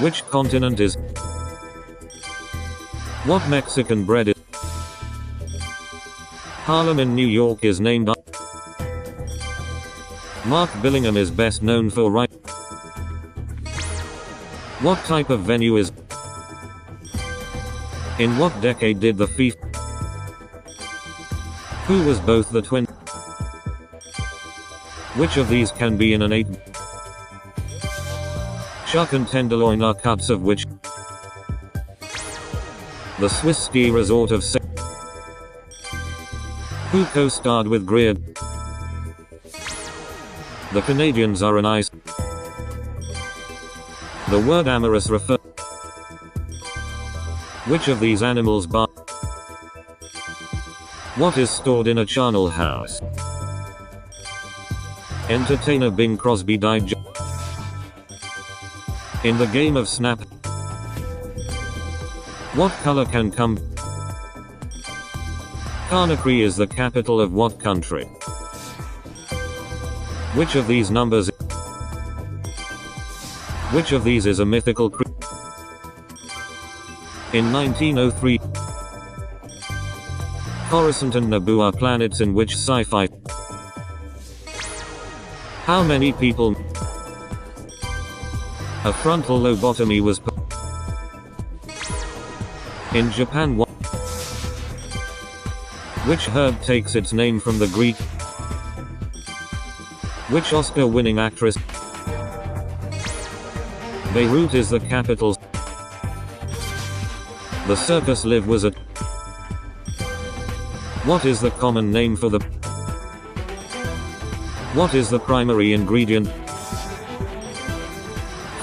Which continent is? What Mexican bread is? Harlem in New York is named after. Mark Billingham is best known for writing. What type of venue is? In what decade did the FIFA? Who was both the twin? Which of these can be in an 8? Chuck and tenderloin are cuts of which? The Swiss ski resort of Who co-starred with Greer? The Canadians are an ice. The word amorous refer. Which of these animals bark? What is stored in a charnel house? Entertainer Bing Crosby died in the game of Snap. What color can come? Conakry is the capital of what country? Which of these numbers? Which of these is a mythical creature? In 1903, Coruscant and Naboo are planets in which sci-fi? How many people? A frontal lobotomy was in Japan. Which herb takes its name from the Greek? Which Oscar-winning actress? Beirut is the capital. The circus live was at. What is the common name for the? What is the primary ingredient?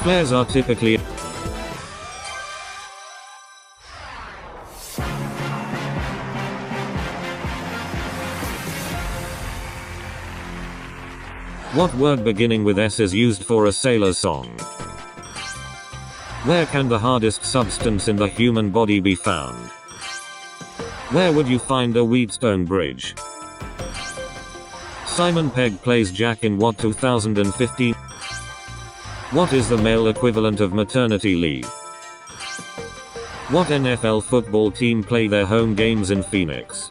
Flares are typically. What word beginning with S is used for a sailor song? Where can the hardest substance in the human body be found? Where would you find a Wheatstone bridge? Simon Pegg plays Jack in what 2015? What is the male equivalent of maternity leave? What NFL football team play their home games in Phoenix?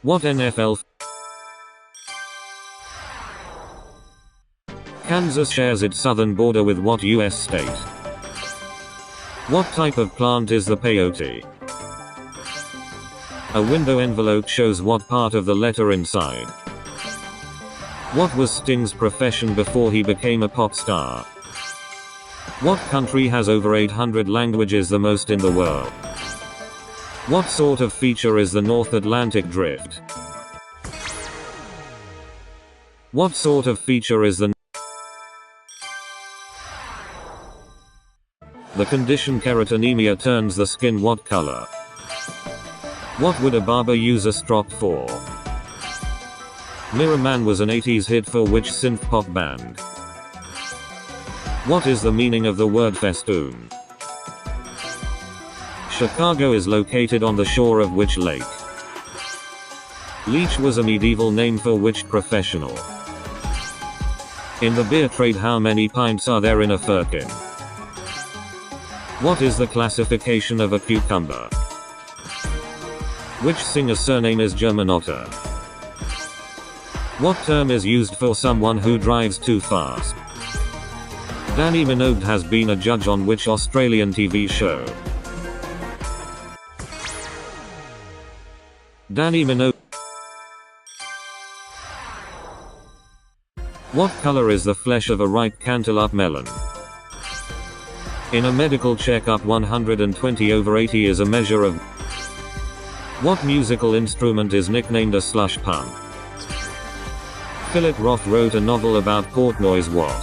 What NFL? Kansas shares its southern border with what US state? What type of plant is the peyote? A window envelope shows what part of the letter inside. What was Sting's profession before he became a pop star? What country has over 800 languages, the most in the world? What sort of feature is the North Atlantic Drift? What sort of feature is the condition keratonemia turns the skin what color? What would a barber use a strop for? Mirror Man was an 80s hit for which synth pop band? What is the meaning of the word festoon? Chicago is located on the shore of which lake? Leech was a medieval name for which professional? In the beer trade, how many pints are there in a firkin? What is the classification of a cucumber? Which singer's surname is Germanotta? What term is used for someone who drives too fast? Danny Minogue has been a judge on which Australian TV show? Danny Minogue. What color is the flesh of a ripe cantaloupe melon? In a medical checkup, 120/80 is a measure of. What musical instrument is nicknamed a slush pump? Philip Roth wrote a novel about Portnoy's what?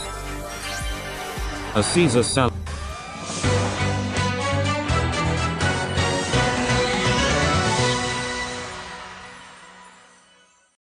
A Caesar salad.